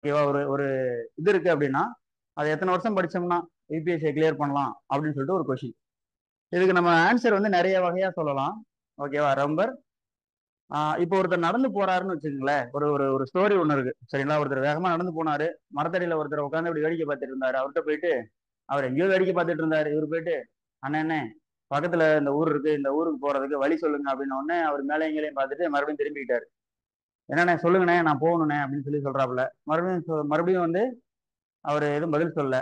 ஓகேவா? ஒரு ஒரு இது இருக்கு அப்படின்னா அது எத்தனை வருஷம் படிச்சோம்னா யூபிஎஸ்சியை கிளியர் பண்ணலாம் அப்படின்னு சொல்லிட்டு ஒரு கொஸ்டின். இதுக்கு நம்ம ஆன்சர் வந்து நிறைய வகையா சொல்லலாம். ஓகேவா? ரொம்ப இப்போ ஒருத்தர் நடந்து போறாருன்னு வச்சுக்கோங்களேன். ஒரு ஒரு ஒரு ஸ்டோரி ஒன்று இருக்கு சரிங்களா? ஒருத்தர் வேகமா நடந்து போனாரு. மரத்தடியில ஒருத்தர் உட்காந்து இப்படி வேடிக்கை பார்த்துட்டு இருந்தாரு. அவர்கிட்ட போயிட்டு அவர் எங்கேயோ வேடிக்கை பார்த்துட்டு இருந்தாரு. இவர் போயிட்டு அண்ணே பக்கத்துல இந்த ஊர் இருக்கு, இந்த ஊருக்கு போறதுக்கு வழி சொல்லுங்க அப்படின்னு உடனே அவர் மேலே எங்கேயும் பார்த்துட்டு மறுபடியும் திரும்பிக்கிட்டாரு. என்னண்ணே சொல்லுங்கண்ணே நான் போகணுண்ணே அப்படின்னு சொல்லி சொல்றாப்புல. மறுபடியும் வந்து அவர் எதுவும் பதில் சொல்லல.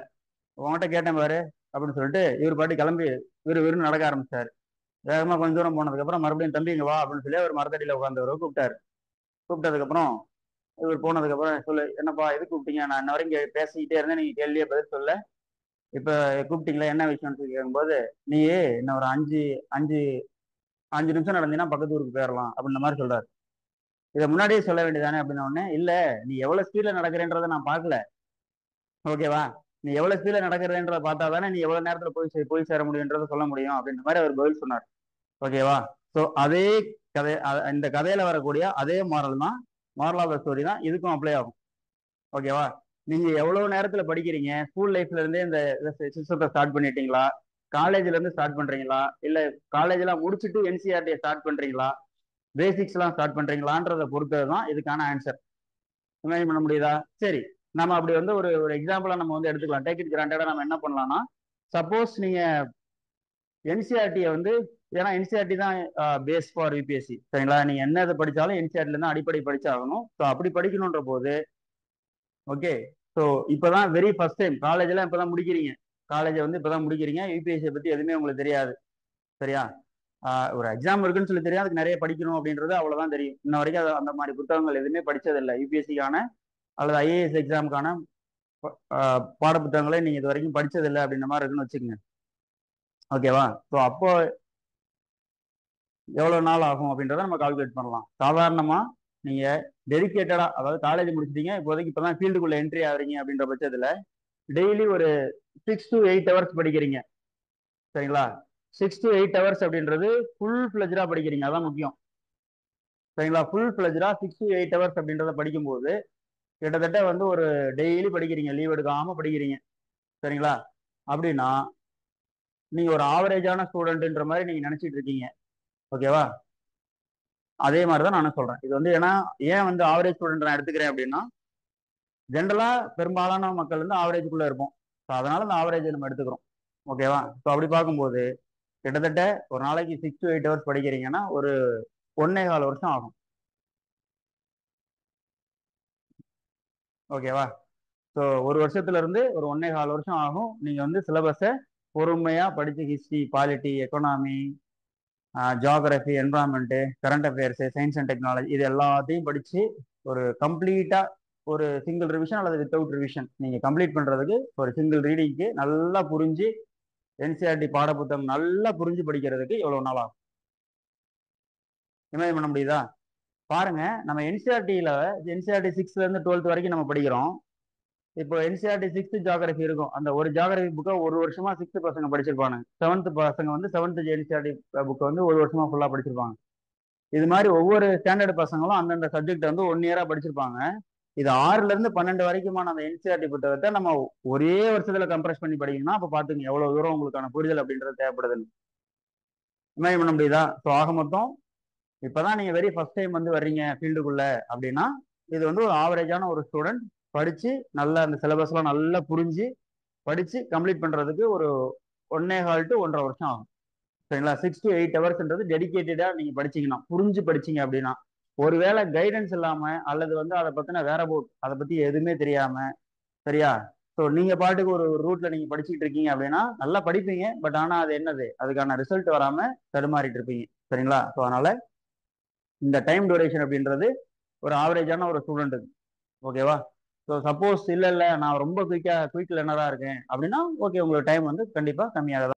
உங்ககிட்ட கேட்டேன் பாரு அப்படின்னு சொல்லிட்டு இவர் பாட்டு கிளம்பி விறுவிறுன்னு நடக்க ஆரம்பிச்சாரு. வேகமா கொஞ்ச தூரம் போனதுக்கு அப்புறம் மறுபடியும் தம்பி இங்க வா அப்படின்னு சொல்லி அவர் மரத்தடியில உட்காந்தவரை கூப்பிட்டாரு. கூப்பிட்டதுக்கு அப்புறம் இவர் போனதுக்கு அப்புறம் சொல்லு என்னப்பா எது கூப்பிட்டீங்க? நான் இன்ன வரைக்கும் பேசிக்கிட்டே இருந்தேன், நீங்க கேள்வியே பதில் சொல்ல. இப்ப கூப்பிட்டீங்களா என்ன விஷயம்னு சொல்லி கேட்கும்போது நீ இன்னும் ஒரு அஞ்சு அஞ்சு அஞ்சு நிமிஷம் நடந்தீங்கன்னா பக்கத்து ஊருக்கு போயிடலாம் அப்படின்ற மாதிரி சொல்றாரு. இதை முன்னாடியே சொல்ல வேண்டியதானே அப்படின்ன உடனே இல்ல நீ எவ்வளவு ஸ்பீட்ல நடக்கிறேன்றதை நான் பார்க்கல. ஓகேவா? நீ எவ்வளவு ஸ்பீட்ல நடக்கிறேன்றதை பார்த்தா தானே நீ எவ்வளவு நேரத்துல போய் சேர முடியுன்றதை சொல்ல முடியும் அப்படின்ற மாதிரி அவர் பதில் சொன்னார். ஓகேவா? ஸோ அதே கதை இந்த கதையில வரக்கூடிய அதே மாரல் தான், மாரல் ஆஃப் த ஸ்டோரி தான் இதுக்கும் அப்ளை ஆகும். ஓகேவா? நீங்க எவ்வளவு நேரத்துல படிக்கிறீங்க? ஸ்கூல் லைஃப்ல இருந்தே இந்த சிஸ்டத்தை ஸ்டார்ட் பண்ணிட்டீங்களா? காலேஜ்ல இருந்து ஸ்டார்ட் பண்றீங்களா? இல்ல காலேஜ் எல்லாம் முடிச்சுட்டு என்சிஆர்டியை ஸ்டார்ட் பண்றீங்களா? பேசிக்ஸ் எல்லாம் ஸ்டார்ட் பண்றீங்களான்றத பொறுத்தது தான் இதுக்கான ஆன்சர். இமேஜின் பண்ண முடியுதா? சரி, நம்ம அப்படி வந்து ஒரு ஒரு எக்ஸாம்பிளா நம்ம வந்து எடுத்துக்கலாம். டேக் இட் கிராண்டடா நம்ம என்ன பண்ணலாம்னா, சப்போஸ் நீங்க என்சிஆர்டியை வந்து, ஏன்னா என்சிஆர்டி தான் பேஸ் ஃபார் யூபிஎஸ்சி சரிங்களா? நீங்க என்ன இதை படிச்சாலும் என்சிஆர்டில இருந்து அடிப்படை படிச்சாகணும். ஸோ அப்படி படிக்கணுன்ற போது ஓகே. ஸோ இப்பதான் வெரி ஃபர்ஸ்ட் டைம் காலேஜ்லாம் இப்பதான் முடிக்கிறீங்க. காலேஜை வந்து இப்பதான் முடிக்கிறீங்க. யூபிஎஸ்சியை பத்தி எதுவுமே உங்களுக்கு தெரியாது. சரியா? ஒரு எக்ஸாம் இருக்குன்னு சொல்லி தெரியும், அதுக்கு நிறைய படிக்கணும் அப்படின்றது அவ்வளவுதான் தெரியும். இன்ன வரைக்கும் அந்த மாதிரி புத்தகங்கள் எதுவுமே படிச்சதில்லை. யூபிஎஸ்சிக்கான அல்லது ஐஏஎஸ் எக்ஸாமுக்கான பாட புத்தகங்களே நீங்க இது வரைக்கும் படிச்சதில்லை அப்படின்ற மாதிரி இருக்குன்னு வச்சுக்கோங்க. ஓகேவா? ஸோ அப்போ எவ்வளவு நாள் ஆகும் அப்படின்றத நம்ம கால்குலேட் பண்ணலாம். சாதாரணமா நீங்க டெடிக்கேட்டடா, அதாவது காலேஜ் முடிச்சிட்டீங்க, இப்போதைக்கு இப்பதான் ஃபீல்டுக்குள்ள என்ட்ரி ஆகுறீங்க அப்படின்ற பட்சத்துல டெய்லி ஒரு 6 to 8 hours படிக்கிறீங்க சரிங்களா? 6 to 8 hours அப்படின்றது ஃபுல் ஃபிளஜ்டா படிக்கிறீங்க, அதான் முக்கியம் சரிங்களா? ஃபுல் ஃபிளஜ்டா 6 to 8 hours அப்படின்றத படிக்கும்போது கிட்டத்தட்ட வந்து ஒரு டெய்லி படிக்கிறீங்க, லீவ் எடுக்காம படிக்கிறீங்க சரிங்களா? அப்படின்னா நீங்க ஒரு ஆவரேஜான ஸ்டூடெண்ட்ன்ற மாதிரி நீங்க நினைச்சிட்டு இருக்கீங்க. ஓகேவா? அதே மாதிரி தான் நானும் சொல்றேன். இது வந்து ஏன் வந்து ஆவரேஜ் ஸ்டூடெண்ட் நான் எடுத்துக்கிறேன் அப்படின்னா, ஜென்ரலா பெரும்பாலான மக்கள் வந்து ஆவரேஜுக்குள்ள இருப்போம். ஸோ அதனால இந்த ஆவரேஜ் நம்ம எடுத்துக்கிறோம். ஓகேவா? ஸோ அப்படி பார்க்கும்போது கிட்டத்தட்ட ஒரு நாளைக்கு 6 to 8 hours படிக்கிறீங்கன்னா ஒரு 1.25 வருஷம் ஆகும். ஓகேவா? ஸோ ஒரு வருஷத்துல இருந்து ஒரு 1.25 வருஷம் ஆகும். நீங்க வந்து சிலபஸை பொறுமையா படிச்சு history, polity, economy, geography, environment, current affairs, science and technology இது எல்லாத்தையும் படிச்சு ஒரு கம்ப்ளீட்டா ஒரு சிங்கிள் ரிவிஷன் அல்லது வித்தவுட் ரிவிஷன் நீங்க கம்ப்ளீட் பண்றதுக்கு ஒரு சிங்கிள் ரீடிங்க்கு நல்லா புரிஞ்சு என்சிஆர்டி பாடப்புத்தகம் நல்லா புரிஞ்சு படிக்கிறதுக்கு எவ்வளவு நாள் ஆகும்? இமேஜ் பண்ண முடியுதா? பாருங்க, நம்ம என்சிஆர்டி 6th to 12th வரைக்கும் நம்ம படிக்கிறோம். இப்போ என்சிஆர்டி 6th ஜியாகிரபி இருக்கும். அந்த ஒரு ஜியாகிரபி புக்கை ஒரு வருஷமா 6th பசங்க படிச்சிருப்பாங்க. 7th பசங்க வந்து 7th என்சிஆர்டி புக்கை வந்து ஒரு வருஷமா ஃபுல்லா படிச்சிருப்பாங்க. இது மாதிரி ஒவ்வொரு ஸ்டாண்டர்ட் பசங்களும் அந்தந்த சப்ஜெக்ட் வந்து 1 year படிச்சிருப்பாங்க. இது 6ல இருந்து 12 வரைக்குமான அந்த என்சிஆர்டி புத்தகத்தை நம்ம ஒரே வருஷத்துல கம்ப்ரஸ் பண்ணி படிக்கணும்னா அப்ப பாத்துங்க எவ்வளவு தூரம் உங்களுக்கான புரிதல் அப்படின்றது தேவைப்படுதுன்னு. இமேஜ் பண்ண முடியுதா? ஸோ ஆக மொத்தம் இப்பதான் நீங்க வெரி ஃபர்ஸ்ட் டைம் வந்து வர்றீங்க ஃபீல்டுக்குள்ள அப்படின்னா இது வந்து ஒரு ஆவரேஜான ஒரு ஸ்டூடெண்ட் படிச்சு நல்லா அந்த சிலபஸ் எல்லாம் நல்லா புரிஞ்சு படிச்சு கம்ப்ளீட் பண்றதுக்கு ஒரு 1.25 to 1.5 வருஷம் ஆகும் சரிங்களா? 6 to 8 hours டெடிக்கேட்டடா நீங்க படிச்சீங்கன்னா, புரிஞ்சு படிச்சீங்க அப்படின்னா, ஒருவேளை கைடன்ஸ் இல்லாம அல்லது வந்து அதை பத்தின வேற போட் அதை பத்தி எதுவுமே தெரியாம சரியா? ஸோ நீங்க பாட்டுக்கு ஒரு ரூட்ல நீங்க படிச்சுட்டு இருக்கீங்க அப்படின்னா நல்லா படிப்பீங்க. பட் ஆனா அது என்னது, அதுக்கான ரிசல்ட் வராம தடுமாறிட்டு இருப்பீங்க சரிங்களா? ஸோ அதனால இந்த டைம் டியூரேஷன் அப்படின்றது ஒரு ஆவரேஜான ஒரு ஸ்டூடெண்ட்டுக்கு. ஓகேவா? ஸோ சப்போஸ் இல்ல நான் ரொம்ப குயிக் லேர்னரா இருக்கேன் அப்படின்னா ஓகே, உங்களுக்கு டைம் வந்து கண்டிப்பா கம்மியாக